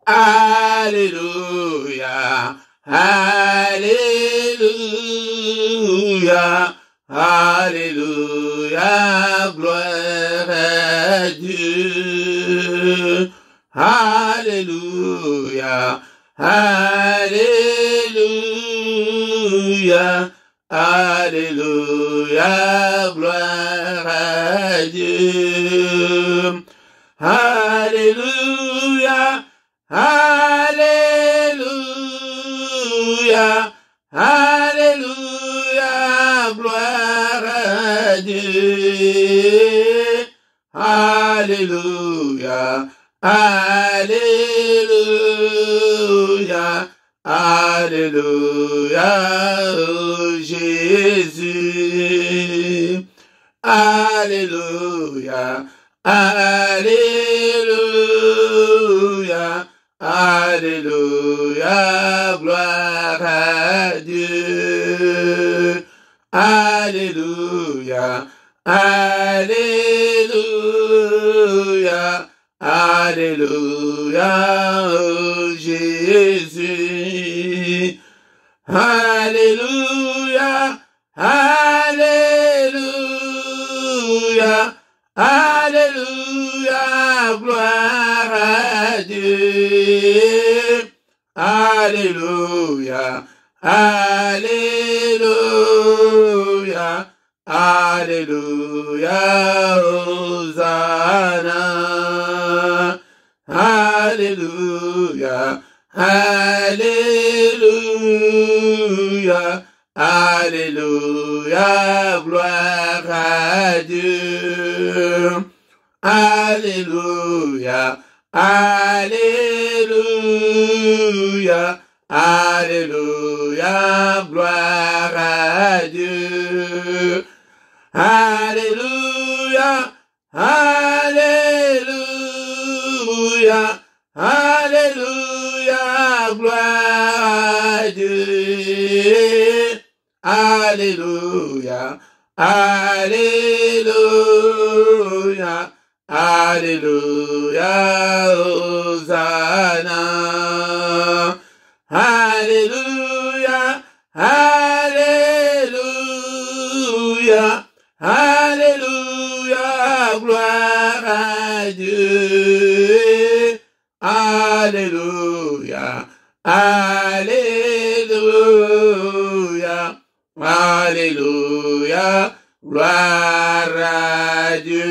Alléluia, Alléluia, Alléluia, gloire à Dieu. Alléluia, Alléluia, Alléluia, gloire à Dieu. Alléluia, Alléluia, Alléluia, gloire à Dieu. Alléluia, Alléluia, Alléluia, oh Jésus. Alléluia, Alléluia, Alléluia, gloire à Dieu. Alléluia, Alléluia, Alléluia, oh Jésus. Alléluia, Alléluia, Alléluia, gloire à Dieu. Alléluia, Alléluia, Alléluia, Hosanna. Alléluia, Alléluia, Alléluia, gloire à Dieu. Alléluia, Alléluia, Alléluia, gloire à Dieu. Alléluia, Alléluia, Alléluia, gloire à Dieu. Alléluia, Alléluia, Alléluia, Hosanna. Alléluia, Alléluia, Alléluia, gloire à Dieu. Alléluia, Alléluia, Alléluia, gloire à Dieu.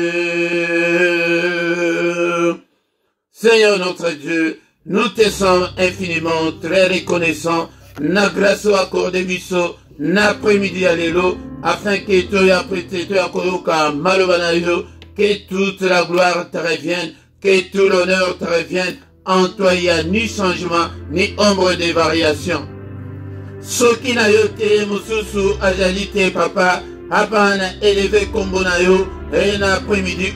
Seigneur notre Dieu, nous te sommes infiniment très reconnaissants. Na grâce accordée biso, na après-midi allélo, afin que tu aies prêté, tu aies koyoka malobanayo, que toute la gloire te revienne, que tout l'honneur te revienne. En toi, il n'y a ni changement, ni ombre de variation. Soki na yo te mususu ajali te papa, apana élevé kombo na yo, et na après-midi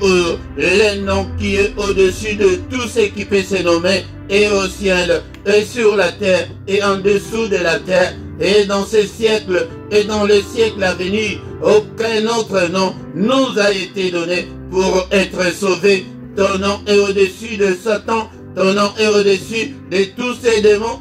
le nom qui est au-dessus de tout ce qui peut se nommer, et au ciel, et sur la terre, et en dessous de la terre, et dans ce siècle, et dans le siècle à venir, aucun autre nom nous a été donné pour être sauvés. Ton nom est au-dessus de Satan, ton nom est au-dessus de tous ces démons,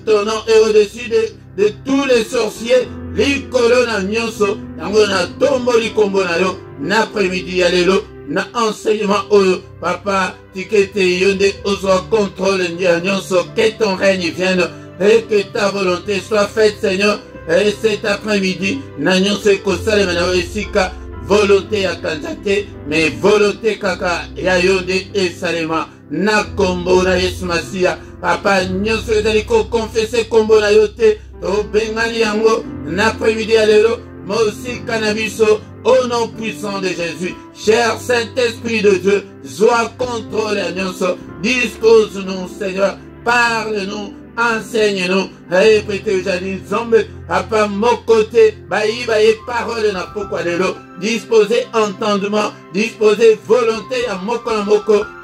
ton nom est au-dessus de tous les sorciers. Likolo na nyonso, yango na tombo likombo na yo, na après-midi ya lelo, na enseignement oyo, papa, tikete yonde ozo contrôle ya nyonso, que ton règne vienne, et que ta volonté soit faite, Seigneur, et cet après-midi, na nyonso ekosale na esika, volonté ya kanzate, mais volonté kaka ya yonde esalema, na kombo na Yesu Masia, papa, nyonso ezali ko confesser kombo na yo te, au Bengali yango, l'après-midi à l'héros, moi aussi cannabiso, au nom puissant de Jésus. Cher Saint-Esprit de Dieu, sois contrôle à nous, dispose-nous, Seigneur, parle-nous, enseigne-nous, répétez, j'allais zombe, papa, mon côté, baï, parole na pourquoi de l'eau, disposez entendement, disposez volonté à moko,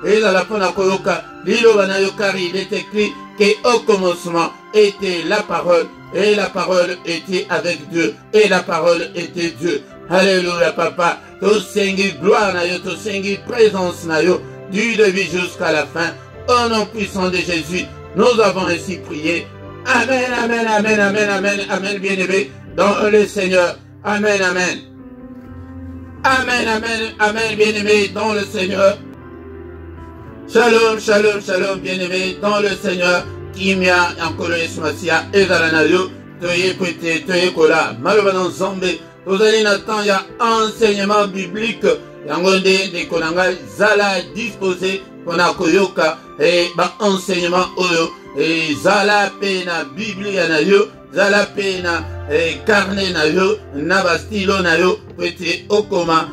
et dans la fin de koyoka, l'ilo banayokari, il est écrit que au commencement était la parole, et la parole était avec Dieu, et la parole était Dieu. Alléluia, papa. To sengi gloire na yo, to sengi présence na yo, du début jusqu'à la fin. Au nom puissant de Jésus, nous avons ainsi prié. Amen, amen, amen, amen, amen, amen, bien-aimé, dans le Seigneur. Amen, amen. Amen, amen, amen, bien-aimé, dans le Seigneur. Shalom, shalom, shalom, bien-aimé, dans le Seigneur. Kimia, Yankolo, Esmasia, Ezalanayo, Toye, Pwete, Toye, Kola, Malovanon, Zambé. Vous allez n'attendre, il y a enseignement biblique. Yangonde, de Konanga, Zala, disposé, Konakoyoka, et enseignement Oyo, et Zala, Pena, Biblia, Nayo, Zala, Pena, carnet, Nayo, Nabastilo, Nayo, Pwete, Okoma,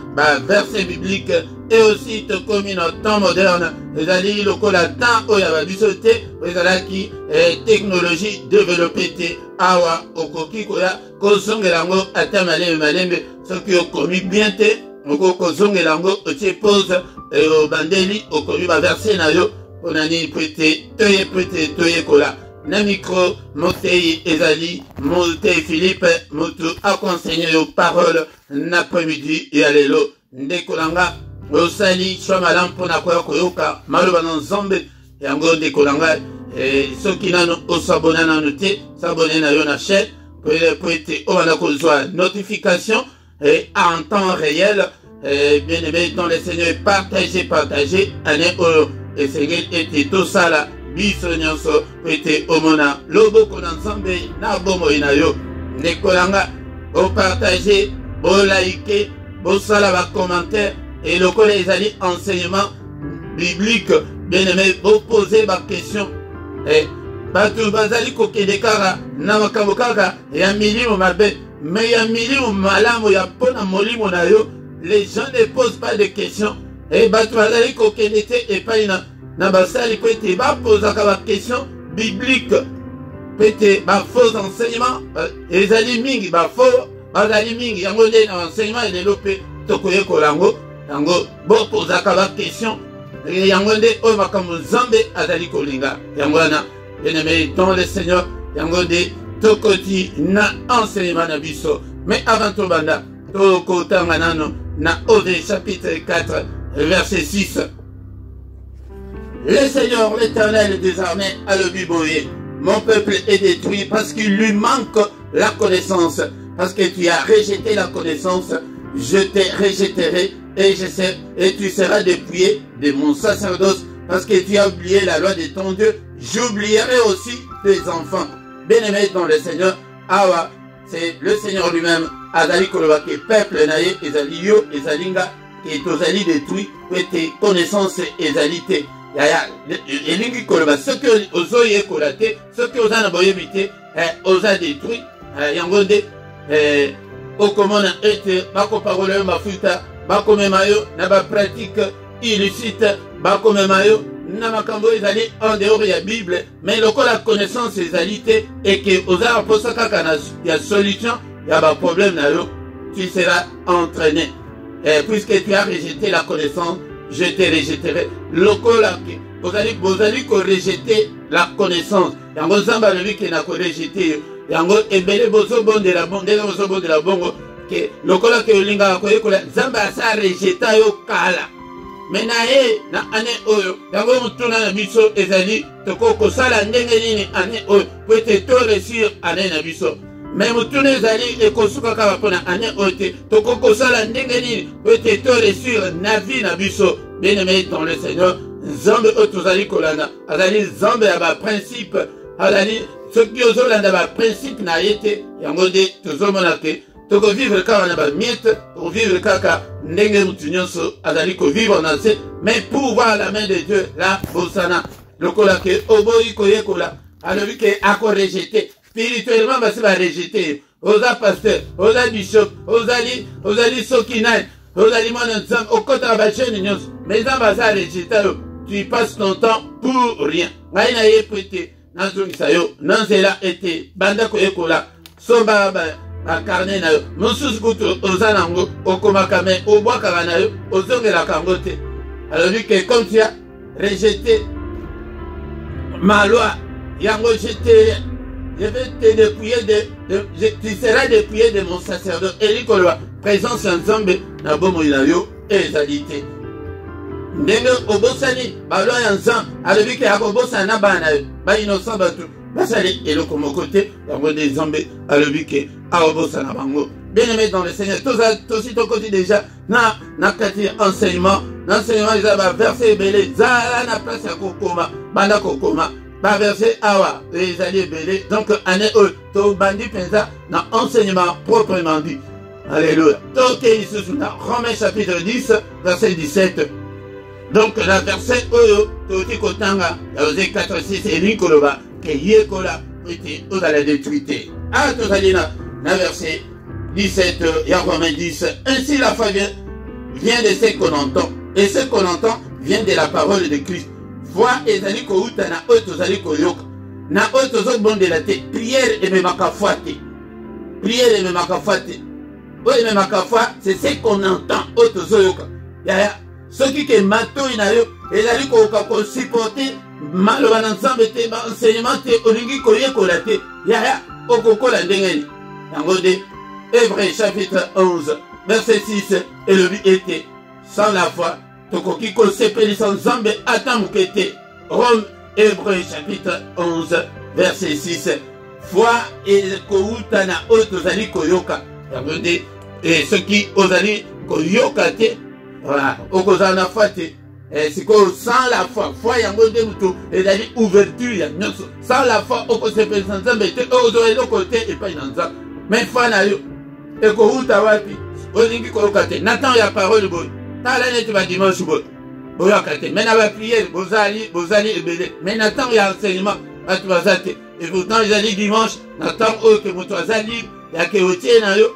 verset biblique, et aussi te commune en temps moderne, les alliés locaux temps où il y a du sauté, les alliés technologie développée, awa, okoki, koya, kozonge lango, atamale, malembe, ce qui ont commis bien te, kozonge lango, otie pose, et au bandeli, au commis, verset nayo, onani, prêté, toye, kola. Na micro, Motei, Ezali, Motei, Philippe, Motu, a conseillé aux paroles, l'après-midi, et allélo, Ndekolanga, Osali, Shamalam, Ponakoya, Koyoka, Malubanon, Zombe, Yango, Ndekolanga, et ceux qui n'ont pas s'abonné à noter, s'abonner à la chaîne, pour être au Manakozwa, notification, et en temps réel, bien aimé, dans les seigneurs, partagez, année, et c'est était tout ça là. Biso nyonso pete omona lobo konanzambe na bomo inayo nekolanga o partager o liker o sala ba commentaire et le collège ezali enseignement biblique bien aimé o poser ba question et batu bazali kokende kaka na makambo kaka ya milimo mabe mais ya milimo malamu ya pona molimo na yo les gens ne posent pas de questions et batu bazali kokende te epai na basali pete ba posaka ba question biblique pete ba faux enseignement ezali mingi ba faux bazali mingi yango nde na enseignement edelope tokoye kolango yango bo posaka ba question yango nde oyo makambo nzambe azali kolinga yango wana bien-aimé dans le Seigneur yango nde tokoti na enseignement na biso mais avant tout banda tokotanga nano na Osée chapitre 4 verset 6. Le Seigneur, l'Éternel, désormais, a le biboyé. Mon peuple est détruit parce qu'il lui manque la connaissance. Parce que tu as rejeté la connaissance, je te rejetterai et tu seras dépouillé de mon sacerdoce. Parce que tu as oublié la loi de ton Dieu, j'oublierai aussi tes enfants. Bien-aimés dans le Seigneur, Awa, c'est le Seigneur lui-même. Azali Kolobake, peuple naïe, Ezali yo, Ezalinga, qui est Ozali détruit, et tes connaissances Ezalité. Yaya, elingi koloba soki ozoye kolate soki oza na boyebite oza détruit yango nde okomona ete bakopakola yo mafuta bakomema yo na bapratique illicite bakomema yo na makambo ezali en dehors ya Bible mais lokola connaissance ezali te eke oza aposa kaka na ya solution ya baproblème na yo tu seras entraîné puisque tu as rejeté la connaissance je te rejetterai. Lokola bozali ko rejeter la connaissance. Yango zamba lebi ke na ko rejeter. Yango ebele bozo bondela bongo ke lokola ke olinga ko ekola zamba sa rejeta yo kala. Menae na ane oyo yango mutuna na biso ezali toko sala ndenge nini ane oyo peut to réussir ane na biso. Mais mutuna ezali ekosuka kaka pona ane oyo toko sala ndenge nini peut to réussir na vie na biso. Bien-aimé dans le Seigneur, Zambe otozali kolanda, azali Zambe ya ba principe, azali soki ozolanda ba principe na yete, yango de tozomona ke toko vivre kaka na ba miette, pour vivre kaka ndenge mutu nyonso azali ko vivre na se, mais pour voir la main de Dieu là bosana, lokola ke oboyi koyekola, alobi ke ako rejeter, spirituellement basi ba rejeter, oza pasteur, oza bishop, ozali soki nai. Mais tu passes ton temps pour rien. Nanzela ete banda ko ekola soba ba carnet na yo mosusu kutu ozanango okomaka me obwaka na yo ozongela kango te. Alors vu que comme tu as rejeté ma loi yango je vais te dépouiller tu seras dépouillé de mon sacerdoce. Eli kolwa présence ensemble na bomo ina yo ezalité. ndenge obosani balo ya nzambe alobi ke akobosana na bana ba innocent bato basali eloko moko te yango nde nzambe alobi ke akobosana bango. Bien-aimé dans le Seigneur, aussi ton côté déjà na kati enseignement eza ba verset ebele zala na place ya kokoma banda kokoma ba verset awa ezali ebele donc année to bandi penza na enseignement proprement dit. Alléluia. Donc isusu na Romains chapitre 10 verset 17. Donc la verset oyo toti kotanga ya Osée 4:6 elingi koloba ke yekola ete ozala détruite. Ah tozali na verset 17, il y a Romains 10. Ainsi la foi vient de ce qu'on entend. Et ce qu'on entend vient de la parole de Christ. Foi ezali ko uta na oto zali ko yoka. Na oto zo bondela te. Prière et même foi te. Prière et même foi te. Oui, même foi, c'est ce qu'on entend oto zo yoka. Ya ce qui est mato inayo ezali ko ko supporter maloba na nzambe te ba enseignement te olingi ko yekola te. Ya okokola ndengeni. Yango de Hébreux chapitre 11, verset 6, et le but était, sans la foi, tokoki ko sepeli sans zambe atamukete. Rome, Hébreux chapitre 11, verset 6, foi et kouta na otozali koyoka. Regardez, et ce qui osali koyoka te, voilà, okozana foi te. C'est que sans la foi, foi yango de mutu, et d'aller ouverture ya nyonso. Sans la foi, okosepeli sans zambe te, ozoli côté et pas dans ça. Mais foi na yo. Et que vous wapi, olingi kolokate. N'attends ya parole boy. Tala neti ba dimanche boy. Boyakate. Mais na ba prière, bozali ebele. Mais n'attends ya enseignement, atu bazate. Et pourtant ils allaient dimanche, n'attends que moto azali, ya ke otie na yo.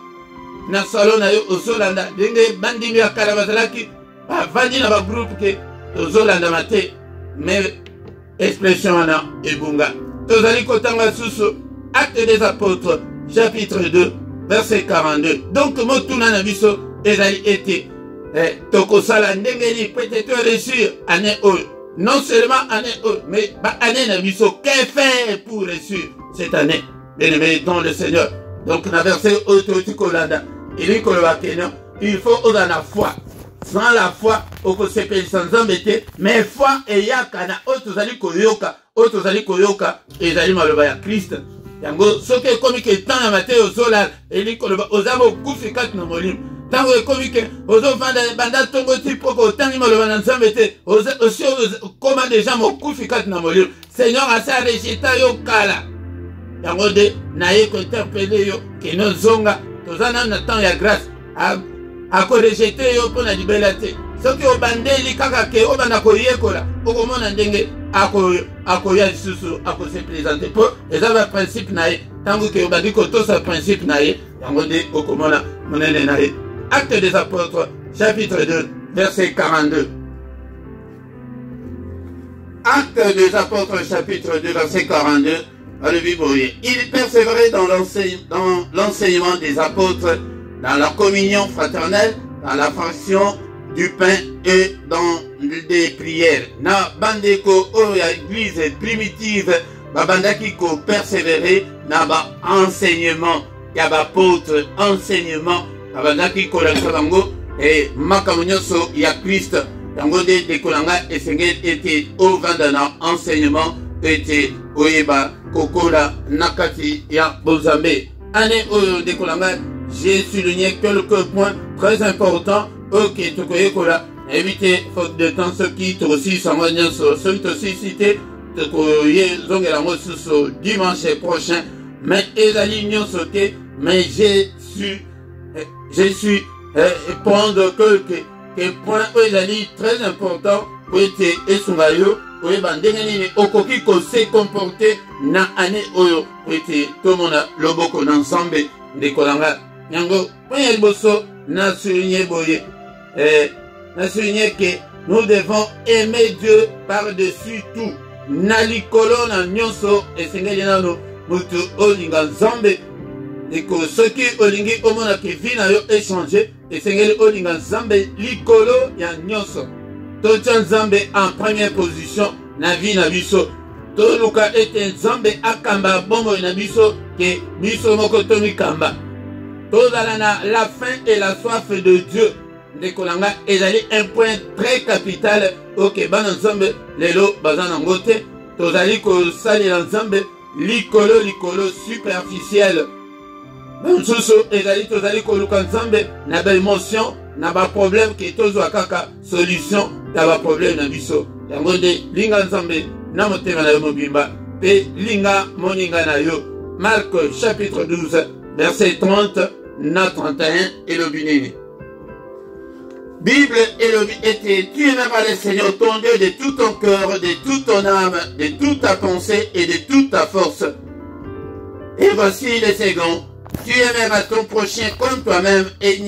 Na salon na yo osolanda. Denge bandimi ya kalabazalaki. Ba vandi na ba groupe ke ozolanda mate. Mais expression na ebunga. Tozali kotanga susu. Acte des apôtres, chapitre 2. Verset 42. Donc, motuna na biso ezali ete tokosala ndengeni peut-être réussir année oyo. Non seulement année oyo, mais année na biso qu'est fait pour réussir cette année. Bien-aimé dans le Seigneur. Donc, na verset oyo toti kolanda, ili koloba keno, il faut oza na foi. Sans la foi, okosepeli sans embêter, mais foi eyaka na otozali koyoka, ezali maloba ya Christ. Yango soki ekomi ke temps ya mate ozolala elikoloba ozaba okufi kati na molimo ntango ekomi ke ozovanda banda ntongo ti poko otangi maloba na nzambe te osi okoma deja mokufi kati na molimo. Seigneur asi arejeta yo kala yango de naye kointerpele yo keno zonga toza nanu na temps ya grâce akorejete yo mpo na libela te. Soki obandeli kaka ke obanda koyekola okomona ndenge akoya lisusu akosepresente po eza ba principe na ye ntango ke obandi kotosa principe na ye yango nde okomona monene na ye. Acte des apôtres chapitre 2 verset 42. Acte des apôtres chapitre 2 verset 42. Il persévérait dans l'enseignement des apôtres, dans la communion fraternelle, dans la fraction du pain et dans des prières. Na bandeko oya église primitive babandaki ko persévérer na ba enseignement ya ba apôtre enseignement babandaki ko lakisa bango et makambo nyonso ya Christ yango de kolanga esengeli ete ovanda na enseignement ete oyeba kokola nakati ya bozambe. Année oyo de kolanga j'ai souligné quelques points très importants. Ok, tu connais quoi éviter faute de temps ce qui aussi ça m'a dit ce qui aussi cité te connais zongela mo sur dimanche prochain mais ezali nyon sauté mais j'ai su prendre quelques points ezali très important pour être esungayo pour bandenge nini okoki ko se comporter na année oyo pour être tout le monde loboko ensemble de kolanga yango point liboso na souligner boye na souligner que nous devons aimer Dieu par-dessus tout. Na likolo na nyonso esengeli nano mutu olinga nzambe eko soki olingi omona ke vi na yo échanger esengeli olinga nzambe likolo ya nyonso. Totia nzambe en première position na vi na biso. Toluka ete nzambe akamba bongo na biso ke biso moko tomikamba. Tozala na la faim et la soif de Dieu. ndekolanga ezali un point très capital ok bana nzambe lelo baza na ngote tozali kosalela nzambe likolo superficiel mosusu ezali tozali koluka nzambe na baémotion na baproblème ke tozwa kaka solution ya baproblème na biso yango nde linga nzambe na motema na yo mobimba mpe linga moninga na yo. Marc chapitre 12 verset 30 na 31 elobi nini? Bible elobi ete tu aimeras le Seigneur ton Dieu de tout ton cœur, de toute ton âme, de toute ta pensée et de toute ta force. Et voici le second, tu aimeras ton prochain comme toi-même et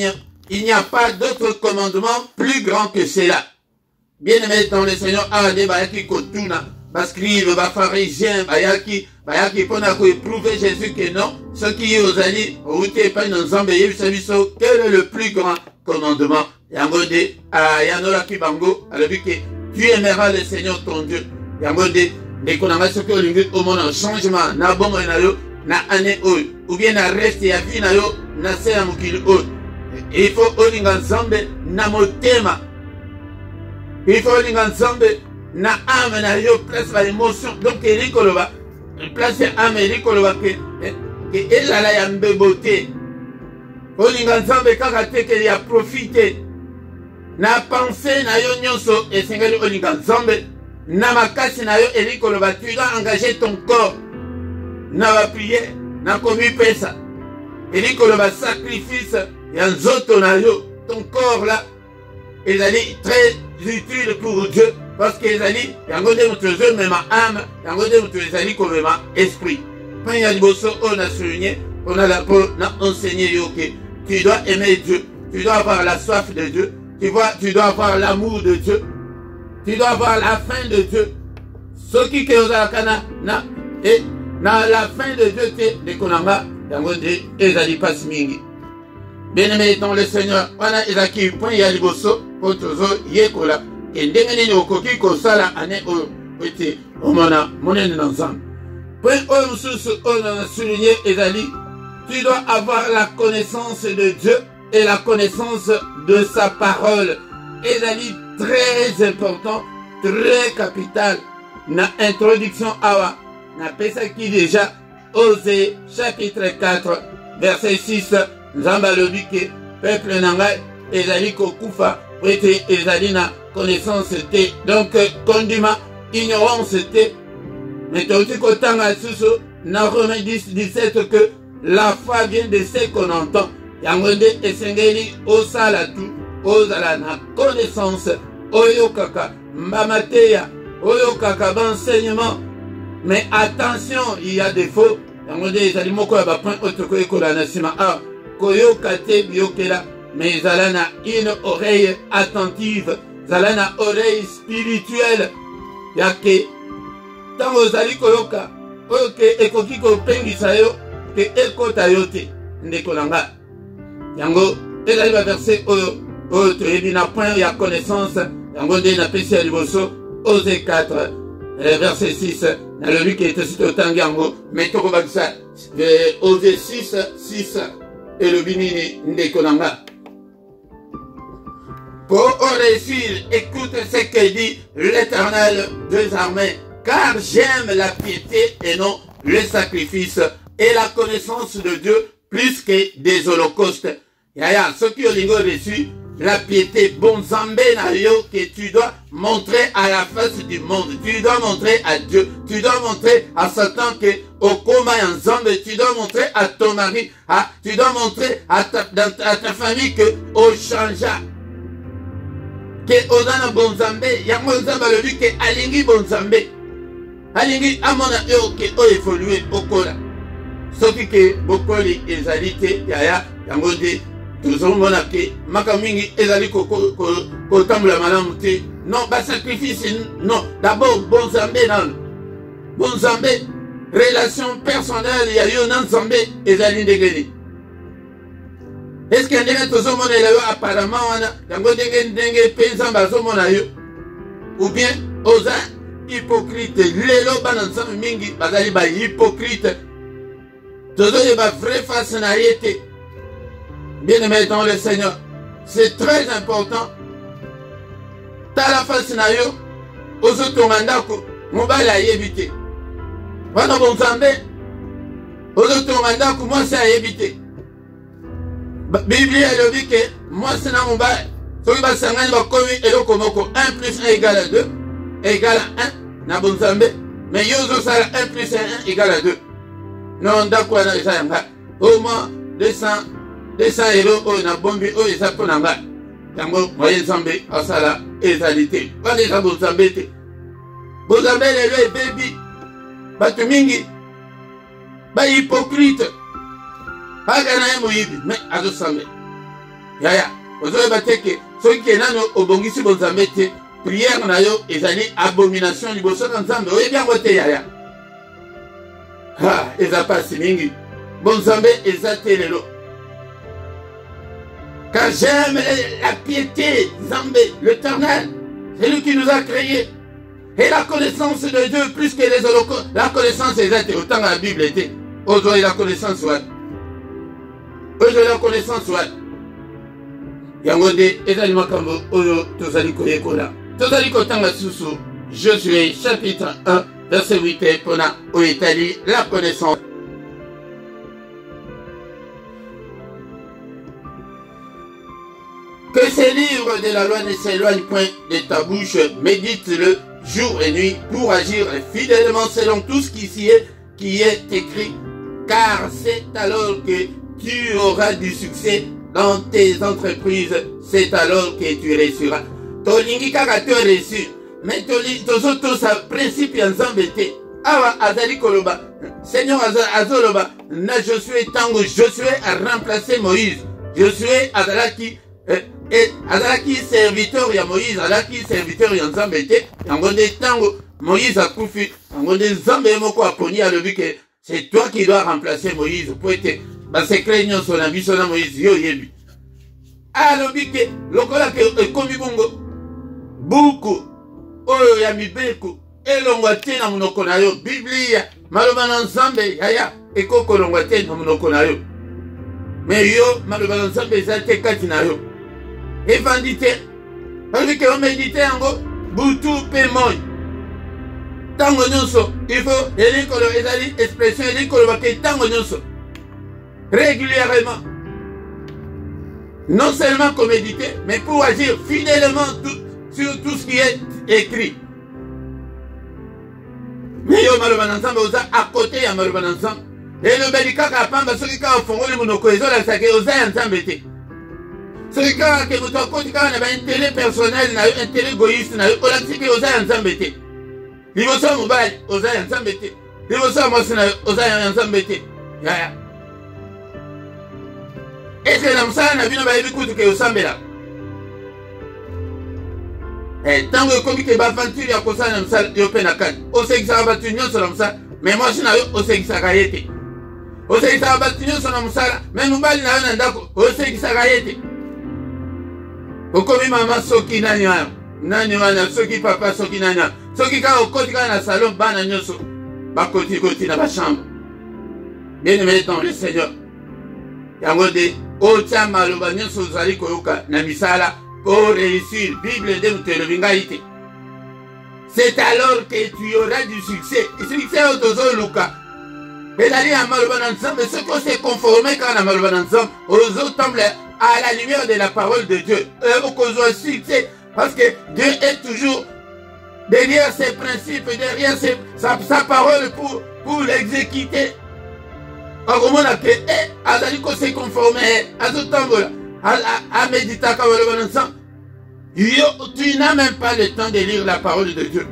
il n'y a pas d'autre commandement plus grand que cela. Bien-aimé dans le Seigneur, Ade Bayaki Kotuna, Bascrive, Bafarisien, Bayaki pona ko éprouver Jésus que non, ce qui est aux alliés, ou t'es pas dans Zambé, quel est le plus grand commandement? Yangode, Yanola Kibango, à la vie que tu aimeras le Seigneur ton Dieu. Yangode, dès qu'on a ce que au monde en changement, na bon na année ou bien na reste ya vie na yo, na se ya mukili il faut olinga nzambe na motema. Il faut olinga nzambe na âme na yo place ba émotion. Donc elikoloba place ya âme elikoloba ke ezala ya mbebote. Olinga nzambe kaka teke ya profiter. Na pensée na yo nyonso esengeli olinga nzambe na makasi na yo elikoloba tu dois engager ton corps na ba prière na komi pesa elikoloba sacrifice ya nzoto na yo ton corps là ezali très utile pour Dieu parce que ezali yango nde moto ezomema âme yango nde moto ezali komema esprit. Quand il y a liboso on a souligné on a la peau na enseigné yo que tu dois aimer Dieu, tu dois avoir la soif de Dieu, tu dois avoir l'amour de Dieu, tu dois avoir la faim de Dieu. Ce qui est aux akana na et na la fin de Dieu te de konanga yango nde ezali pasi mingi. Bien-aimé dans le Seigneur, wana ezaki point ya liboso po tozo yekola ke ndenge nini okoki kosala ane oyo ete omona monene na nzambe. Point oyo mosusu oyo na souligné ezali tu dois avoir la connaissance de Dieu et la connaissance de sa parole. Ezali très important, très capital na introduction awa na pesa qui déjà Osée chapitre 4 verset 6 nzamba lobi ke peuple nanga ezali kokufa ete ezali na connaissance te donc kondima ignorance te mais toti kotanga susu na Romains 10:17 que la foi vient de ce qu'on entend yango nde esengeli osala tu ozala na connaissance oyo kaka mbamateya oyo kaka enseignement. Mais attention, il y a des faux. Mais zalana une oreille attentive, zalana oreille spirituelle. Yake tango zali koyoka, oke ekoki ko pengisa yo ke ekota yote ndekolanga. Yango ezali ba verset oyo toyebi na point ya connaissance. Yango nde na pesi ya liboso Osée 4 verset 6. Dans le qui est aussi au Tangango, mais Toko Baksa, Osée 6 et le Binini Ndekonanga. Pour réussir, écoute ce que dit l'Éternel des armées, car j'aime la piété et non le sacrifice et la connaissance de Dieu plus que des holocaustes. Yaya, ce qui ont reçu, la piété, bon zambé na yo que tu dois montrer à la face du monde. Tu dois montrer à Dieu. Tu dois montrer à Satan que au coma en zambé, tu dois montrer à ton mari, tu dois montrer à ta famille que au changea. Que au dans bon zambé, ya mon zamba le dit que alingi bon zambé. Alingi amona yo que o évoluer au kola. Ce qui que bokoli ezalité yaya yango dit toujours mon appel, makamingi ezali ko tambula malamu te. Non, ba sacrifice non. D'abord bon zambé non. Bon zambé relation personnelle ya yo nan zambé ezali ndengeni. Est-ce que ndenge toujours mon eleyo apparemment wana yango ndenge penza bazo mona yo ou bien oza hypocrite lelo bana nzambe mingi bazali ba hypocrite. Toujours ba vrai face na yete. Bien-aimé dans le Seigneur, c'est très important. Tala face na yo, ozo tongandako, mobali ayebite. Wana bonzambe, ozo tongandako, moi c'est ayebite. Bible elobi ke, moi c'est na mobali. Soki basangani bakomi eloko moko, 1 plus 1 égale à 2, égale à 1, na bonzambe. Mais yo ozo sala 1 plus 1 égale à 2. Non, ndako wana eza yanga. Au moins 200 euros, oh, na bombi, oh, eza po nanga. Yango, moyen zambe, asala, ezalité. Wana eza bonzambe te. Bonzambe lelo ebebi. Bato mingi. Ba hypocrite. Baga na ye moyibi. Mais, azo sambe. Yaya. Ozoye bateke. Soki ke nano obongisi bonzambe te. Prière na yo, ezali abomination liboso na nzambe. Oye bien wote yaya. Ah, eza pasi mingi. Bonzambe eza te lelo. Car j'aime la piété, Zambé, l'Éternel, c'est lui qui nous a créés. Et la connaissance de Dieu, plus que les holocaustes, la connaissance est autant la Bible était. Aujourd'hui, la connaissance soit. Aujourd'hui, la connaissance soit. Yangonde, ezali makambo, oyo, tozali koyekola. Tozali kotanga susu, Josué, chapitre 1, verset 8, pona, au Italie, la connaissance. Que ces livres de la loi ne s'éloignent point de ta bouche, médite-le jour et nuit pour agir fidèlement selon tout ce qui est écrit, car c'est alors que tu auras du succès dans tes entreprises, c'est alors que tu réussiras. Tolingi kaka tu réussi, mais tozoto sa principe ya nzambe te. Awa azali koloba, Seigneur azoloba, na Josué tango Josué a remplacé Moïse. Josué azalaki et azalaki serviteur ya Moïse, azalaki serviteur ya nzambe te. Yango nde tango Moïse a kufi, yango nde nzambe moko aponi alobi ke c'est toi qui dois remplacer Moïse pour être ba secret nyonso na biso na Moïse yo yebi. Alobi ke lokola ke ekomi bongo buku oyo ya mibeku elongwa te na monoko na yo. Biblia maloba na nzambe yaya ekoko longwa te na monoko na yo. Mais yo maloba na nzambe eza te kati na yo. Evandite, parce que on médite yango butu pe moi. Tango nyonso, il faut elikolo ezali expression elikolo bake tango nyonso. Régulièrement. Non seulement pour méditer, mais pour agir fidèlement sur tout ce qui est écrit. Mais yo maloba na nzambe oza à côté ya maloba na nzambe. Et le belikaka pamba soki ka ofongoli monoko ezola sake oza ya nzambe te. C'est quand que vous avez un intérêt personnel, un intérêt égoïste, vous avez un nzambe te. Vous avez un mobile, vous avez un nzambe te. Vous avez un machine, vous avez un nzambe te. Est-ce que nous avons vu que vous avez là? Tant que vous avez aventure, vous avez un aventure, vous avez une aventure, mais moi je n'ai pas une aventure. Vous avez une aventure, mais nous avons une aventure. Okomi mama soki nani wana soki papa soki nani soki ka okoti ka na salon bana nyoso bakoti na ba chambre. Bien aimé dans le Seigneur, yango de otia maloba nyoso zali koyoka na misala pour réussir. Bible de mutelobinga ite. C'est alors que tu auras du succès. Et succès otozo luka. Belali ya maloba na nzambe soko se conformer ka na maloba na nzambe ozo tombe à la lumière de la parole de Dieu. Parce que Dieu est toujours derrière ses principes, derrière sa parole pour l'exécuter. Se conformer à méditer tu n'as même pas le temps de lire la parole de Dieu.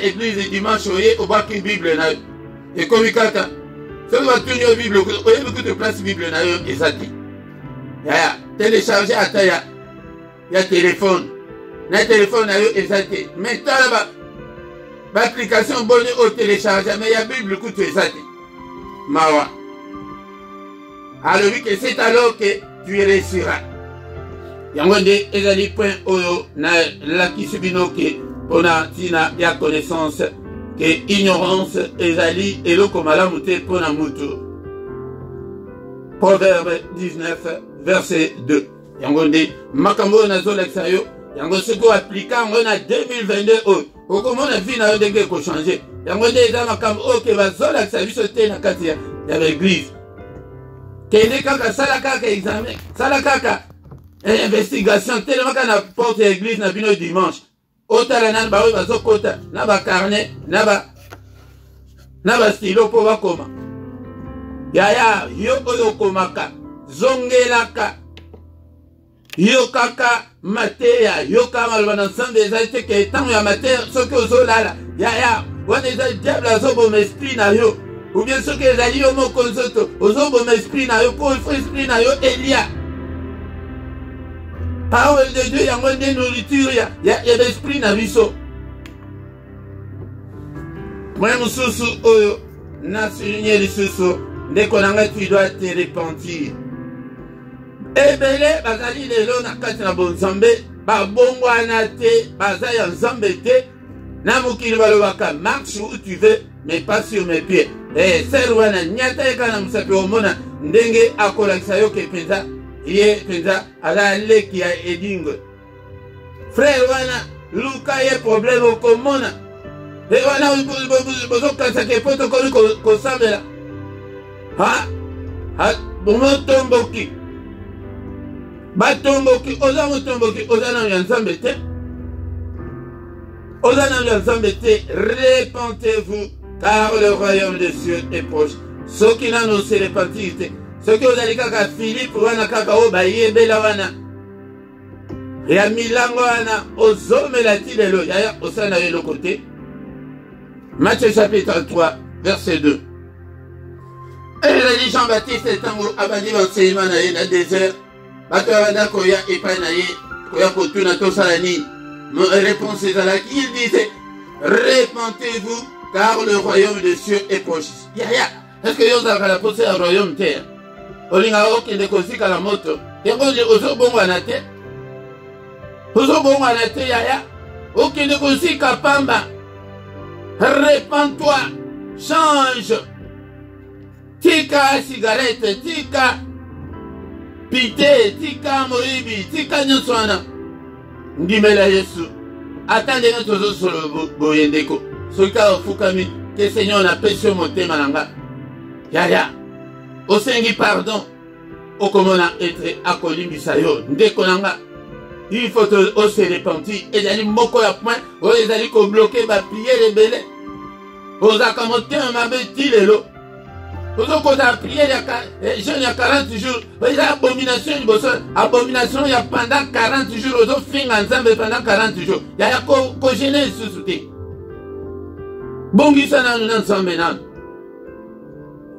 Église dimanche, au bas qu'une Bible, et comme si vous avez une Bible, vous avez beaucoup de place Bible, vous avez télécharger à taille, il y a téléphone. Le téléphone, vous avez maintenant, l'application bonne au télécharger, mais il y a Bible, vous avez Mawa. Alors, c'est alors que tu réussiras. Yangonde, ezali point oyo, na la kisubino ke, pona tina ya connaissance, que ignorance ezali eloko malamu te pona mutu. Proverbe 19, verset 2. Yango nde makambo na zolekisa yo yango soko aplika yango na 2022 oyo okomona vie na yo ndenge ekochange yango nde eza makambo oyo ke bazolakisa biso te na kati ya baeglise kende kaka sala kaka examen sala kaka investigation telemaka na porte ya église na bino dimanche otala nani baoyo bazokota na bacarnet na bastilo mpo bakoma yaya yo oyo okomaka zongelaka yo kaka mateya yo kaka maloba na nsambe ezali te ke ntango ya mateya soki ozolala yaya wana eza diable azoboma esprit na yo ou bien soki ezali yo moko nzoto ozoboma esprit na yo mpo ifo esprit na yo elia parole de Dieu yango nde nourriture ya l'esprit na biso mwe mosusu oyo na souligner lisusu ndeko na ngai tu dois te repentir ebele bazali lelo na kati na bonzambe babongwana te baza ya nzambe te na mokili balobaka marche où tu veux mais pas sur mes pieds ser wana nyata eka na mosapi omona ndenge akolakisa yo ke mpenza ye mpenza aza leki ya edingwe frère wana luka ye problème okomona wana bozokanisaka po tokomi kosambela bomotomboki batomboki oza motomboki oza nano ya nzambe te oza nano ya nzambe te repentez-vous car le royaume des cieux est proche soki nano se repentir te soki ozali kaka Philippe wana kaka oyo bayebela wana ya milango wana ozomela ti lelo yaya osala na yo eloko te. Matthieu chapitre 3 verset 2. Ezali Jean-Baptiste ntango abandi baenseignement na ye na désert bato abanda koya epai na ye koya kotuna tosala nini réponse ezalaki il disait repentez-vous car le royaume des cieux est proche. Yaya est-ce que yo ozalaka na posa ya royaume te olingaka okende kozika na moto yango ozobongwana te ozobongwana te yaya okende kozika pamba. Répands-toi, change. Tika cigarette, tika pite, tika moibi, tika nyonswana. Ndimela Yesu. Attendez notre solo boyendeko. Soka ofukami, que Seigneur na péché motema nanga. Yaya. Osengi pardon. Okomona etre akolimbisa yo. Ndeko nanga. Il faut se repentir. Et il moko ya point. Oh, ils allaient bloquer ma prière et belé. Aux akamoté ma bêtise lelo. Aux autres a prié il y a 40 jours. Il y a abomination abomination il y a pendant 40 jours. Aux autres fins ensemble pendant 40 jours. Il y a ko gêner sous-souté. Bongi sana nous ensemble nan.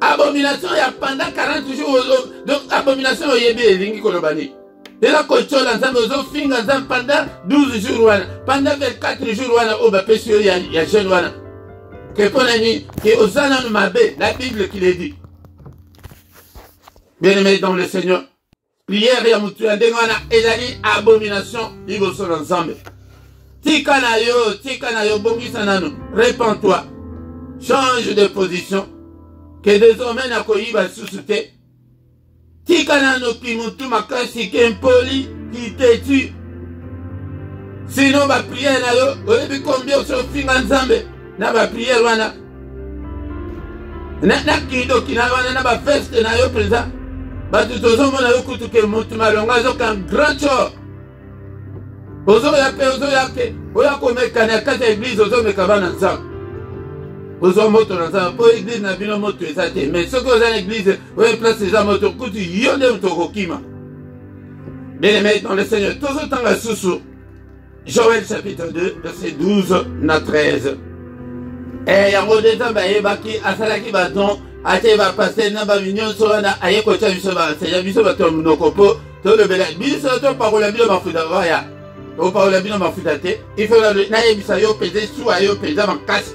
Abomination il y a pendant 40 jours. Donc abomination il y a lingi kolobani. Et la coachole ensemble aux autres fins ensemble pendant 12 jours. Pendant 24 jours, on va pêcher, il y a jeune. Que pour la nuit, que aux ânes mabé, la Bible qui le dit. Bien aimé dans le Seigneur, prière et amutu, et la abomination, ils vont sur ensemble. Tikanayo, bongi sanano, répands-toi, change de position, que désormais n'a koyi va sous-souter. Tikanano qui mutu makasi kempoli qui te tue. Sinon ma prière na yo, oyebi combien so finga nzambe na ba prière wana. Na kido kina wana na ba feste na yo présent. Ba tutozo mona yo kutu ke mutu malonga zo kan grand show. Ozo ya pe ozo ya ke, oya komeka na kata église ozo meka bana nzambe. Ozo moto na nzambe po église na bino moto ezate, mais soki oza na église oya place eza moto kutu yo nde moto kokima. Bien-aimé dans le Seigneur, tozo tanga susu. Joël chapitre 2 verset 12 na 13. Et yango déjà bayebaki asalaki baton ate ba passer na ba mignon so na ayeko cha biso ba senya biso bato munoko po to le bela biso to parola bino mafuta waya. O parola bino mafuta te. Il faut na yebisa yo peze sou ayo peza makasi.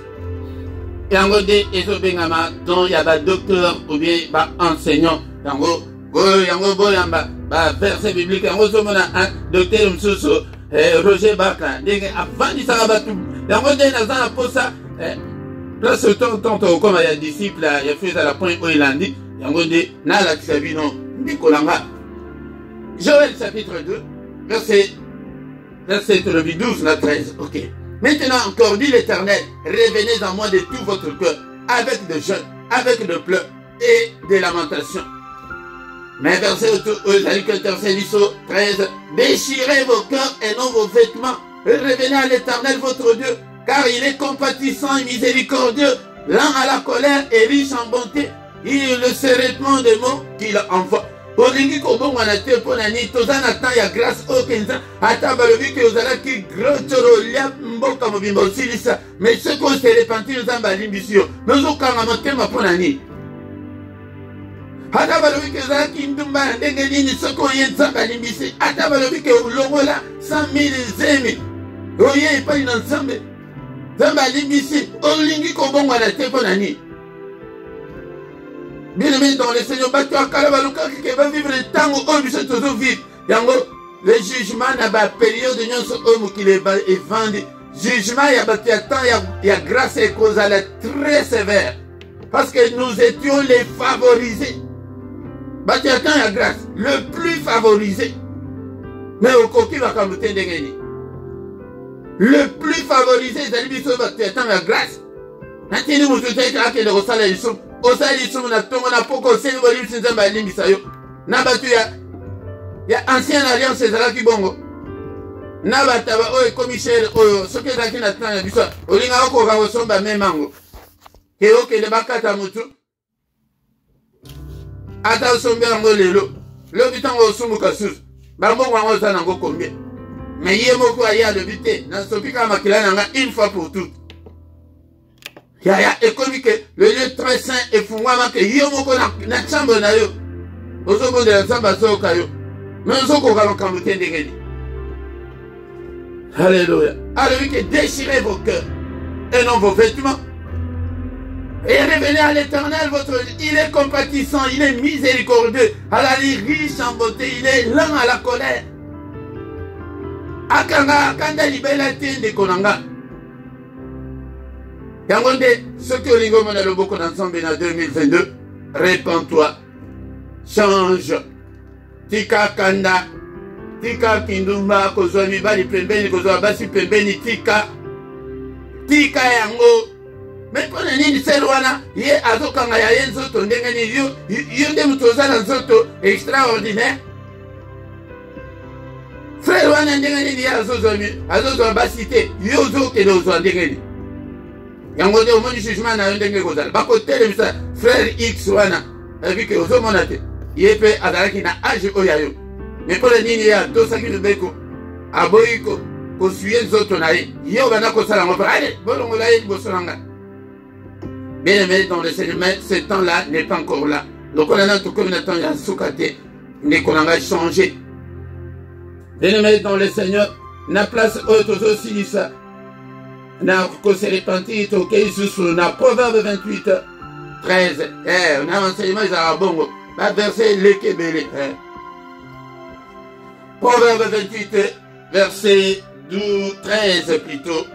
Yango de ezo bengama don ya ba docteur ou bien ba enseignant. Yango boyamba ba verset biblique yango so mona un docteur msusu Roger Baka ndenge avandi sarabatu yango de na zana posa place autant comme ya disciple ya fait à la point où il a dit yango de na la kisabino ndikolanga Joël chapitre 2, verset 12 à 13. Ok. Maintenant encore, dit l'Éternel, revenez en moi de tout votre cœur, avec de jeûnes, avec de pleurs et des lamentations. Mais verset 13, déchirez vos cœurs et non vos vêtements. Revenez à l'Éternel votre Dieu, car il est compatissant et miséricordieux, lent à la colère et riche en bonté. Il ne se répand des mots qu'il envoie. Olingi kobongo na te pona ni tozana ta ya grâce o kenza ata balobi ke ozala ki grotoro lia mboka mobimba osilisa mais ce qu'on se repentir nzamba limbisio nozo kanga motema pona ni ata balobi ke ozala ki ndumba na ndenge nini ce qu'on ye nzamba limbisi ata balobi ke ulongola 100,000 zemi oye epai na nzambe nzamba limbisi olingi kobongo na te pona ni. Bien aimé dans le Seigneur, qui va vivre le temps où on se trouve vivre. Le jugement n'a pas période de nous qui les vendent. Jugement, il y a grâce et cause à la très sévère. Parce que nous étions les favorisés. Il y a grâce, le plus favorisé. Mais au coquille va comme le plus favorisé, c'est la grâce. Maintenant, nous avons osali sumu na tongo na poko seli boli sinzamba limbisa yo na batu ya ancienne alliance ezalaki bongo na bataba oyo commissaire oyo soki ezalaki na tana ya biso olinga okoka kosomba memango ke okende bakata mutu ata osombi yango lelo lobi ntango osumuka susu bambongo yango oza nango combien mais ye moko aye alobi te nasopi kaka makila nanga une fois pour toutes. Yaya économique, le lieu très saint et fungwama que yomoko na chambre na yo. Osoko de la samba soka yo. Mais osoko kalo kamute ndengeni. Alléluia. Alléluia que déchirez vos cœurs et non vos vêtements. Et revenez à l'Éternel votre Dieu. Il est compatissant, il est miséricordieux, à la riche en beauté, il est lent à la colère. Akanga kanda libela tende konanga. Yangonde, ce que Lingo m'a le beaucoup ensemble en 2022, répands-toi, change, tika kanda, tika kindumba, kozwa mibali pembeni, kozwa basi pembeni, tika yango. Mais pour les nini serwana, ye azokanga ya yenzoto, ndengeni yo nde mutoza na nzoto extraordinaire. Frère wana ndengeni ya azozwa basi te, yo zoke dozwa ndengeni. Yango de omoni jugement na ndenge kozala bakotele misa frère X wana avec ozomona te yepe azalaki na âge oyayo mais pour nini ya tosaki lubeko aboyiko kosuye nzoto na ye yo bana kosala ngo allez bolongo la ye bosonanga. Bien aimé dans le Seigneur, mais ce temps-là n'est pas encore là. Donc on a tout comme un temps ya sukate ne konanga changer. Bien aimé dans le Seigneur, na place autre aussi ça. Na kose repenti toke isusu na Proverbe 28 13 na enseignement za bongo ba verset lekebele Proverbe 28 verset 13 plutôt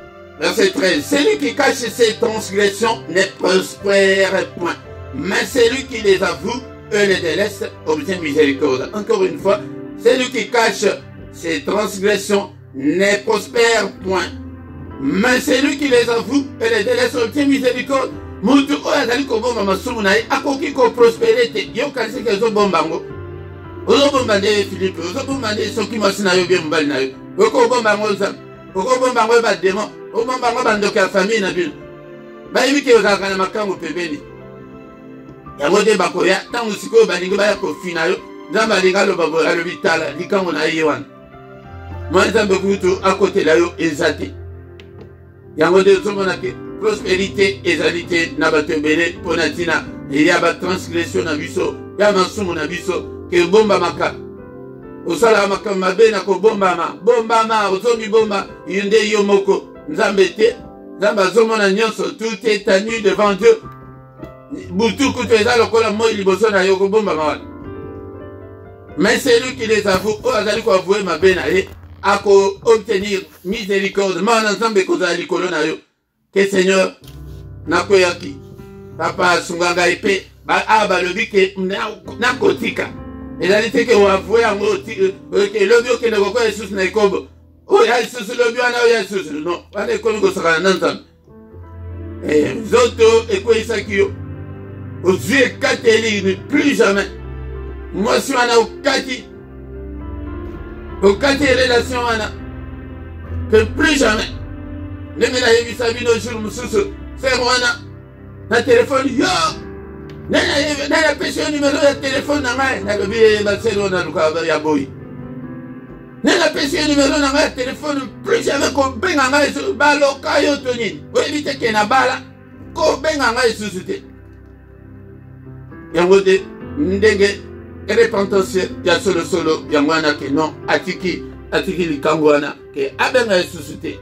verset 13 celui qui cache ses transgressions ne prospère point mais celui qui les avoue eux les délaisse obtient miséricorde. Encore une fois, celui qui cache ses transgressions ne prospère point mais c'est lui qui les avoue et les délaisse obtient miséricorde. Mutu oya zali ko bomba masumu na akoki ko prospérité yo kasi ke zo bomba ngo ozo bomba de Philippe ozo bomba de soki masina yo bien mbali na yo oko bomba ngo za oko bomba ngo ba démon o bomba ngo bando ka famille na bin ba yibi ke oza kana makango pembeni yango de bakoya tangu siko balingi ba ko fina yo nzamba linga lo babo alo bitala likango na yewan mo nzamba kutu akote la yo ezati. Yango de somona ke prospérité ezalité na batembele ponatina il y a ba transgression na biso ya masumu na biso ke bomba maka osala maka mabe na ko bomba ma ozomi bomba yende yo moko nzambe te nzamba zomona nyonso tout est tenu devant Dieu butu kutu ezalo kola moi liboso na yo ko bomba ma mais c'est lui qui les avoue o azali ko avouer mabe na ye ako obtenir miséricorde mana nzambe kozala likolo na yo ke Seigneur nakoyaki papa sunganga ipe balobi ke nakotika ezali te ke wavue yango ke lobi okende kokoya lisusu na ekobo oya lisusu lobi wana oya lisusu non wana ekomi kosakana na nzambe nzoto ekweyisaki yo ozwi ekateli plus jamais mwasi wana okati relation wana que plus jamais ndenge nayebisa bino jour mosusu frère wana na telefone yo nana pesi yo numero ya telefone na ngai nalobi baseli oyo naluka ya boyi nana pesi yo numero na ngai ya telefone plus jamais kobenga ngai baloka yo to nini oyebi te ke na bala kobenga ngai lisusu te yango te ndenge repentance ya solosolo yango wana ke non atiki likambo wana ke abenga lisusu te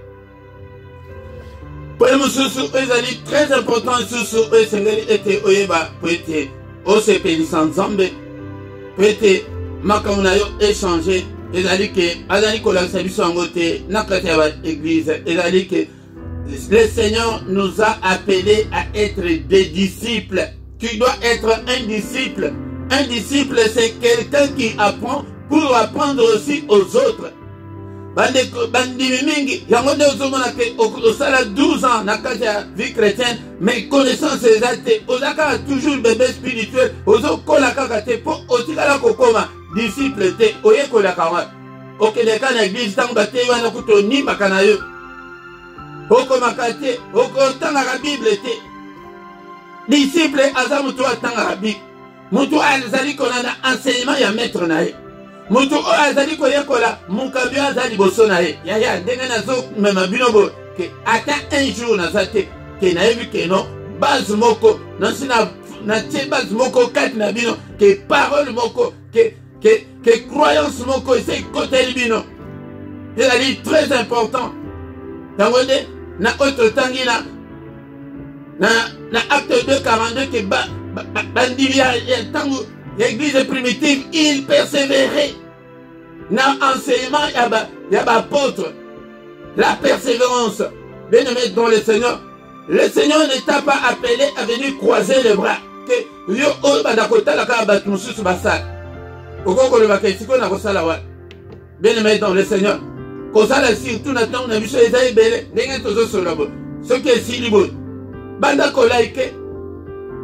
po mosusu ezali très important lisusu oyo esengeli ete oyeba po ete osepelisa nzambe po ete makambo na yo échange ezali ke azali kolakisa biso yango te na kati ya baeglise ezali ke le Seigneur nous a appelés à être des disciples. Tu dois être un disciple. Un disciple, c'est quelqu'un qui apprend pour apprendre aussi aux autres. Bandimi mingi, yango nde ozomona ke osala 12 ans na kati ya vie chrétienne, mais connaissance ezate, ozaka toujours bébé spirituel, ozokola kaka te po otikala kokoma disciple te, oyekolaka wa. Okeleka na église tango batei wana kuto nimbaka na yo. Okomaka te, okotangaka Bible te. Disciple aza mutu atangaka Bible. Mutu azali kona na enseignement ya maître na ye. Mutu oyo azali koyekola mukambi azali liboso na ye. Yaya ndenge nazo mema bino bo ke ata un jour naza te ke nayebi ke no base moko nansi na tie base moko kati na bino ke parole moko ke croyance moko ese koteli bino. Ezali très important. Tango nde na oyo tangi na acte 2:42 ke bandimi ya tango l'église primitive il persévérait na enseignement ya apôtre la persévérance. Bien aimé dans le Seigneur ne t'a pas appelé à venir croiser les bras que yo oyo bandakotala kaka bato mosusu basala okokolobaka esiko na kosala wa. Bien aimé dans le Seigneur kozala surtout na ntango na biso eza ebele ndenge tozosola bo soki esili boye banda kolaike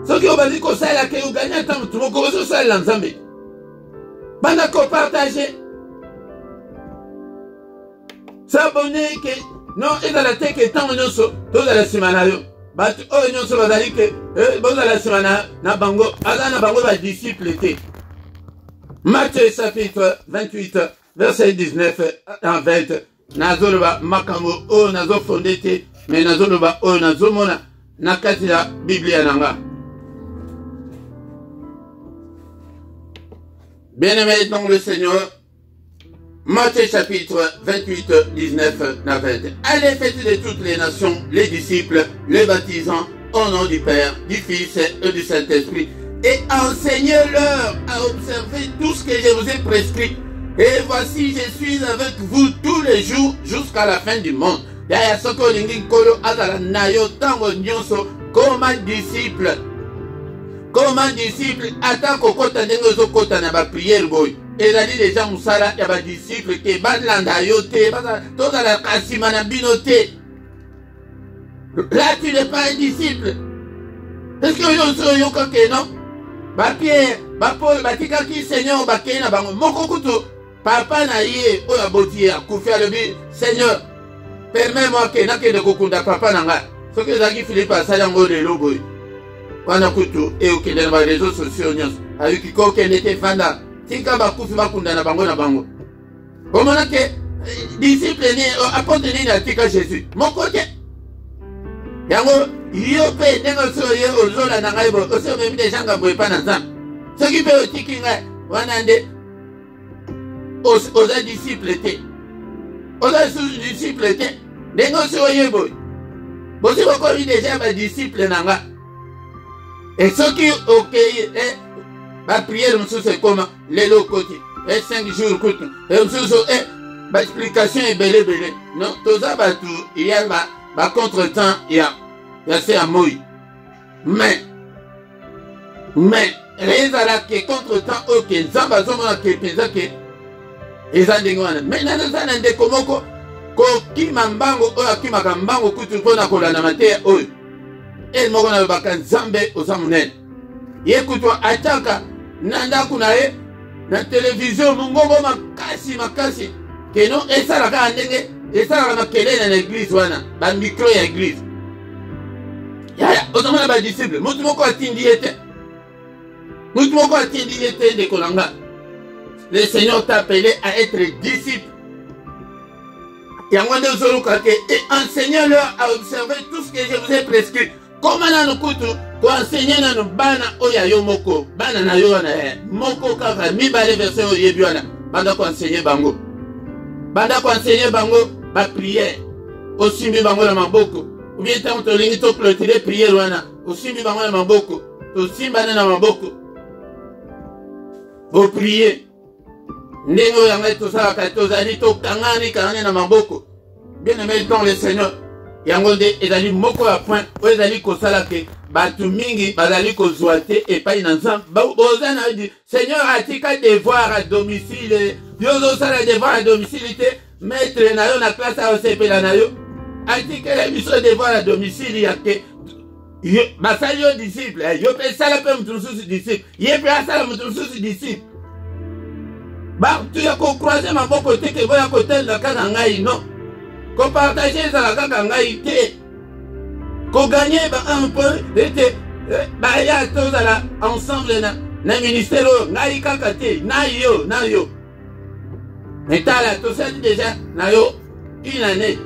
soki obandi kosala ke oganya ntango tu moko ozosalela nzambe banda kopartage sabone ke non ezala te ke ntango nyonso tozala nsima na yo bato oyo nyonso bazali ke bozala nsima na bango aza na bango badisciple te. Matthieu chapitre 28 verset 19 à 20. Nazoloba makambo oyo nazofonde te mais nazoloba oyo nazomona na kati ya Biblia nanga. Bien-aimés dans le Seigneur, Matthieu chapitre 28, 19 à 20. Allez faites de toutes les nations les disciples, les baptisant au nom du Père, du Fils et du Saint-Esprit, et enseignez-leur à observer tout ce que je vous ai prescrit. Et voici, je suis avec vous tous les jours jusqu'à la fin du monde. Yaya soko lingi kolo azala nayo tango nyonso comme disciple. Comme disciple, ata kokota ndenge ozokota na ba prière boy. Ezali déjà musala ya ba disciple ke balanda yo te, tozala kasima na bino te. Là tu n'es pas un disciple. Est-ce que yo yoka ke non? Ba Pierre, ba Paul, ba tikaki Seigneur ba ke na bango moko kutu. Papa na ye oya boti ya kufi alobi Seigneur permets-moi que nakende kokunda papa na nga soki ezalaki Philippe asali yango lelo boye wana kutu eokende na bareseau sociaux nyonso ayuki kokende te fanda tika bakufi bakunda na bango omona ke disciple ni apôtre nini atika Jésus moko te yango yo mpe ndenge oso ye ozola na ngai boye osi omemi dejanga boye pa na Nzambe soki mpe otiki ngai wana nde oza disciple te oza disciple te ndenge osi oye boye bosi bokomi deja badisciple na nga e soki okei bapriere mosusu ekoma lelo okoti 5 jours kutu mosusu baexplication ebelebele non toza bato ya bacontretemps ya se ya moi mais ezala ke contre-temps oyo ke nzambe azomona ke mpenza ke eza ndenge wana me naza na ndeko moko kokima mbango oyo akimaka mbango kutu mpona kolanda mateya oyo ele moko nalobaka nzambe oza monene ye kutu atiaka na ndako na ye na televizio mongongo makasi keno esalaka ndenge esalaka makelele na eglise wana bamikro ya eglise yaya ozomona badisiple mutu moko atindi ye te mutu moko atindi ye te ndeko na nga. Le Seigneur t'a appelé à être disciple. Et enseignez-leur à observer tout ce que je vous ai prescrit. Comment nous coûte pour enseigner nous bana oya yo moko bana na yo na moko kaka mi bale verset o yebiana banda ko enseigner bango ba prière aussi mi bango na maboko ou bien tant to lingi to clôturer prière wana aussi mi bango na maboko to simbana na maboko bo prier ndenge yanga tosalaka tozali tokangani kangani na maboko bien aimé dans le Seigneur yango nde ezali moko ya point oyo ezali kosala ke bato mingi bazali kozwa te epai na nzambe boza na di Seigneur atika devoir à domicile yo ozosala devoir à domicile te maître na yo na classe aosepela na yo atikela biso devoir à domicile ya ke basali yo disciple yo mpe esala mpe moto mosusu disciple ye mpe asala moto mosusu disciple bato ya kokroise maboko te ke boya kotelela kaka ngai non kopartage ezala kaka ngai te koganye un peu ete baya tozala ensemble na ministère oyo ngai kaka te na yo metala tosali déjà na yo une année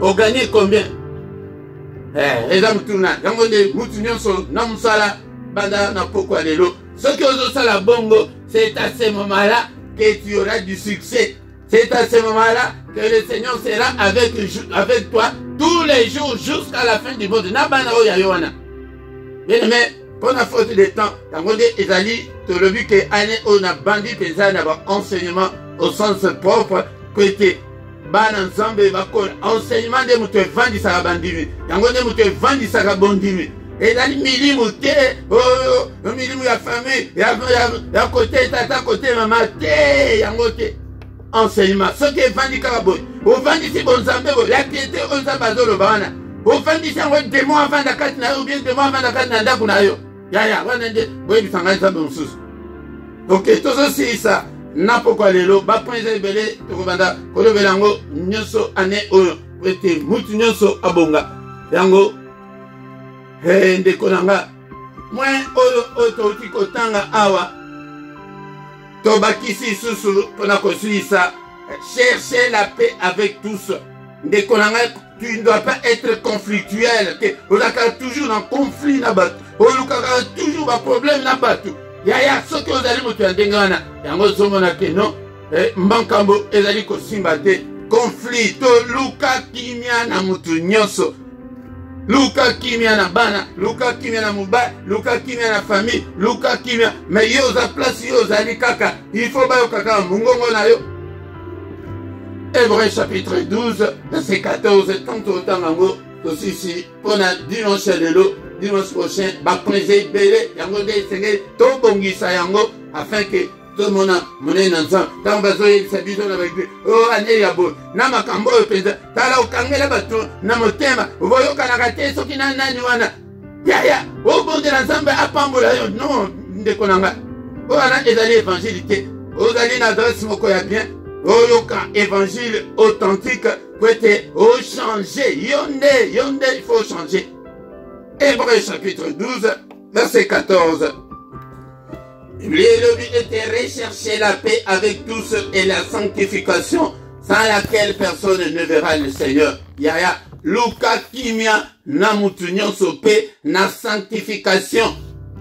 oganye combien eza mutuna yango nde mutu nyonso na mosala banda na pokwa lelo soki ozosala bongo c'est à ce moment-là que tu auras du succès. C'est à ce moment-là que le Seigneur sera avec toi tous les jours jusqu'à la fin du monde. Bien aimé, pour la faute de temps, ezali tolobi que année on a bandi pesa na enseignement au sens propre côté ban ensemble bakol enseignement de mutu vandi sa bandimi. Yango de mutu vandi sa bondimi. Ezali milimu te milimu ya famille ya côté tata côté maman te yango te enseignement soki evandi kaka boye ovandisi bonzambe boye ya piété oyo nzambe azoloba wana ovandisi yango demo avanda kati na yo bien demo avanda kati na ndako na yo yaya wana nde boyebisa ngai nzambe mosusu ok tozosilisa na pokwa lelo bapoint eza ebele tokobanda kolobela yango nyonso ane oyo po ete mutu nyonso abonga yango ndeko na nga mwen oyo touti kotanga awa tobakisi susu mpona kosilisa chercher la paix avec tous ndeko na nga tu ne dois pas être conflictuel ke olakaka toujours en conflit na bato olukaka toujours baproblème na bato yaya soki ozali moto ya ndenge wana yango ozomona ke non mbankambo ezali kosimba te conflit toluka kimia na motu nyonso luka kimia na bana luka kimia na mobali luka kimia na famille luka kimia mais yo oza place yo ozali kaka il faut bayoka kaka mongongo na yo. Hébreux chapitre 12 verset 14 tanto otanga yango tosisi mpona dimanche lelo dimanche prochain baprese ebele yango nde esengeli tobongisa yango afin ke tomona monene na nzambe ntango bazoyebisa biso na baeglise o ane ya boye na makambo oyo mpenza tala okangela bato na motema boyokanaka te soki na nani wana yaya obondela nzambe apambola yo non ndeko na nga oyo wana ezali évangile te ozali na adresse moko ya bien oyoka évangile authentique po ete ochange yo nde il faut changer. Hébreux chapitre 12 verset 14 le but était rechercher la paix avec tous et la sanctification sans laquelle personne ne verra le Seigneur. Yaya, Luka kimia na mutu nyonso pe na sanctification.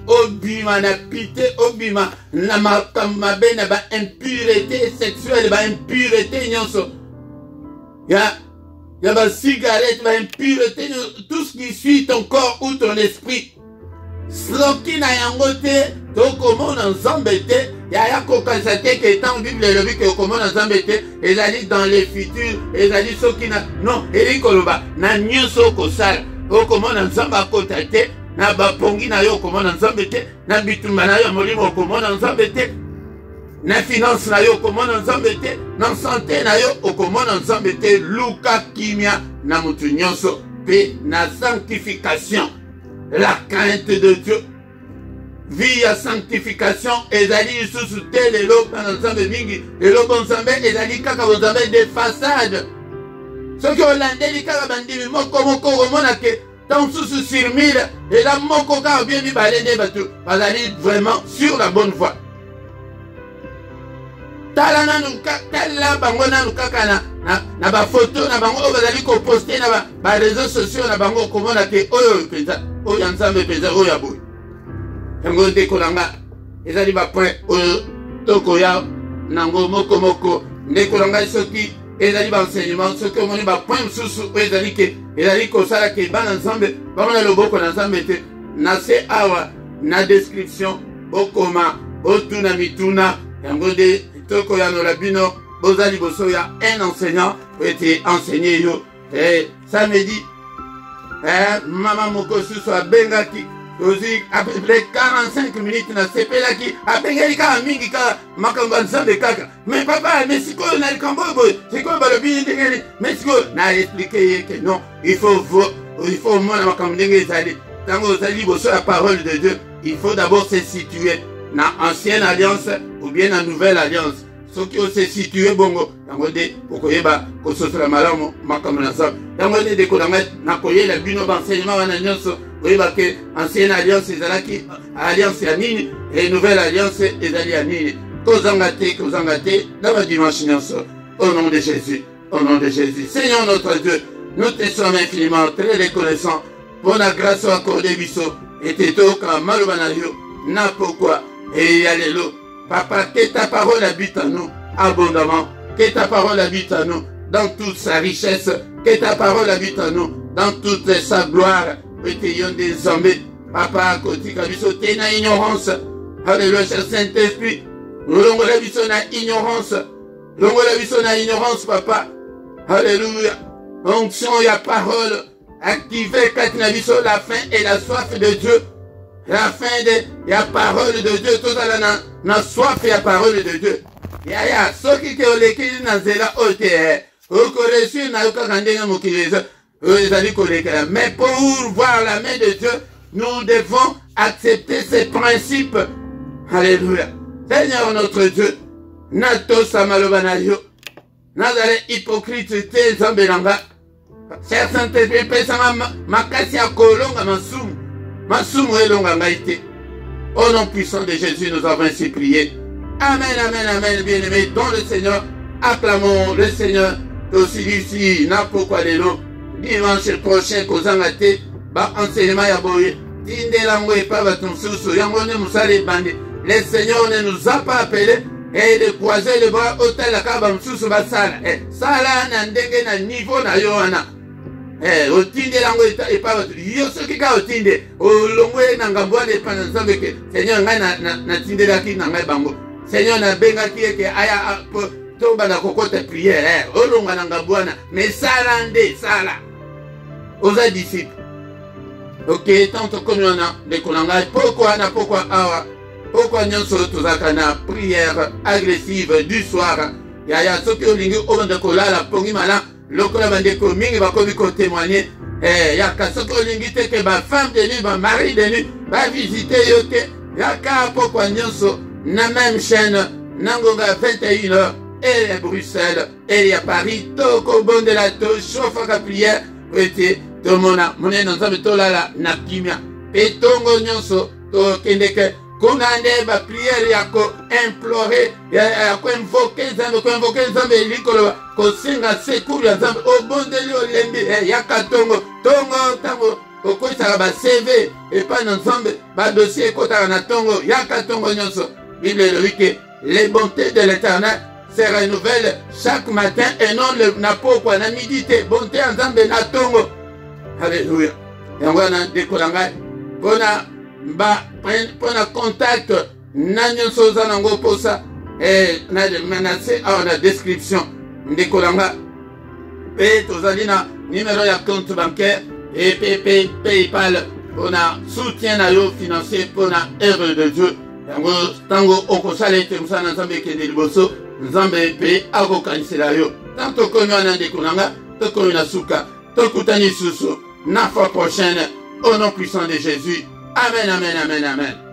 Obima na pité, obima na mabe na ba impureté sexuelle, ba impureté nyonso. Ya ba cigarette, ba impureté, tout ce qui suit ton corps ou ton esprit. Sloki na yango te tokomona nzambe te yaya kokanisa te ke ntango bible elobi ke okomona nzambe te ezali dans le futur ezali soki na non eli koloba na nyonso okosala okomona nzambe akota te na bapongi na yo okomona nzambe te, na bitumba na yo molimo okomona nzambe te, na finance na yo okomona nzambe te, na santé na yo okomona nzambe te. Luka kimia na mutu nyonso pe na sanctification, la crainte de Dieu. Vie ya sanctification ezali lisusu te lelo kana nzambe mingi. Lelo bonzambe ezali kaka bonzambe de façade. Soki olandeli kaka bandimi moko moko omona ke tant sous sur 1000 et la moko ka bien mibale nde bato bazali vraiment sur la bonne voie. Tala bango nanu kaka na ba photo na bango oyo bazali ko poster na ba réseaux sociaux na bango komona ke oyo penza oyo nzambe penza oyo aboyi. Yango ndeko nanga ezali ba point oyo tokoya nango moko moko ndeko nanga soki ezali ba enseignement soki omoni ba point mosusu oyo ezali ke ezali kosala ke bana nzambe bamona loboko na nzambe te na se awa na description bokoma botuna mituna yango nde tokoyanola bino boza liboso ya un enseignant oyo ete enseigné yo samedi mama moko susu abengaki tozi à peu près 45 minutes na sepelaki abengeli kaka mingi kaka makambo ya nzambe kaka mais papa mais sikoyo na likambo oyo boye sikoyo balobi ndengeni mais sikoyo na explike ye ke non il faut mona makambo ndenge ezali ntango ozali liboso ya parole de Dieu il faut d'abord se situer na ancienne alliance ou bien na nouvelle alliance. Soki o se situe bongo yango nde okoyeba kososola malamu makambo na nzambe yango nde ndeko na ngai nakoyela bino baenseignement wana nyonso oyeba ke ancienne alliance ezalaki alliance ya nini et nouvelle alliance ezali ya nini. Kozanga te na badimanche nyonso. Au nom de Jésus, au nom de Jésus. Seigneur notre Dieu, nous te sommes infiniment très reconnaissants pour la grâce accordée biso et te toka maloba na yo na pourquoi et alléluia. Papa, que ta parole habite en nous abondamment, que ta parole habite en nous dans toute sa richesse, que ta parole habite en nous dans toute sa gloire. Pétillon des zambés, papa, côté kabiso, t'es na ignorance. Alléluia, cher Saint-Esprit. Nous l'on la biso na ignorance. L'on la biso na ignorance, papa. Alléluia. Onction, ya parole. Activez, katina biso, la faim et la soif de Dieu. La fin de la parole de Dieu, tout à l'heure, na soif et la parole de Dieu. Ya, ce qui est le qui n'a zéla ote, au correction n'a aucun rendez vous qui les mais pour voir la main de Dieu, nous devons accepter ces principes. Alléluia. Seigneur notre Dieu, nato samalobanayo, nazare hypocrite te zambelanga. Cher Saint-Esprit, pesama makasi ya kolonga masumu elonga ngaite. Au nom puissant de Jésus, nous avons ainsi prié. Amen, amen, amen, bien-aimés, dans le Seigneur, acclamons le Seigneur. Aussi ici, n'a pourquoi les lots. Dimanche prochain, kozanga te, ba enseignement ya boye. Tinde lango et pas baton sous yango ne musale bande. Le Seigneur ne nous a pas appelé et de croiser le bras au tel la kaba msusu basala. Sala na ndenge na niveau na yoana. Otinde lango et pas baton. Yo soki ka otinde. O longwe na ngambwa ne pa nzambe ke. Seigneur ngai na tinde laki na ngai bango. Seigneur na benga ki ke aya toba na kokota prière. O longa na ngambwa na. Mais sala nde sala. Aux disciples. Ok, tant comme on a des collègues, pourquoi awa? Pourquoi nous sommes na prière agressive du soir? Yaya, ce que l'ingu au de kola la pongi mala, lokola bande ko mingi ba ko témoigner. Yaka ce que l'ingu te que ba femme de nuit, ba mari de nuit, ba visiter yoke. Yaka pourquoi nous sommes na même chaîne, nangonga 21h, et à Bruxelles, et à Paris, toko bon de la to, chauffe à prière. Wete tomona mone na nzambe tolala na kimia petongo nyonso to kendeke kunande ba prière yako implorer yako invoquer nzambe likolo ko singa secours ya nzambe obondeli olembi yakatongo tango okoisa ba CV et pas na nzambe ba dossier kota na tongo yakatongo nyonso Bible le que les bontés de l'Éternel se renouvelle chaque matin et non le napokwa na midité bonté ensemble na tongo. Alléluia. Yango na dekolanga pona contact na nyonso za nango posa na menacé à la description dekolanga pe tozali na numéro ya compte bancaire et PayPal pour na soutien na yo financier pour na œuvre de Dieu. Tango okosala etemusa na Nzambe kende liboso, Nzambe pe akokanisela yo. Tanto komi wana ndeko nanga, tokomi na suka, tokutani susu, na fois prochaine, au nom puissant de Jésus. Amen, amen, amen, amen.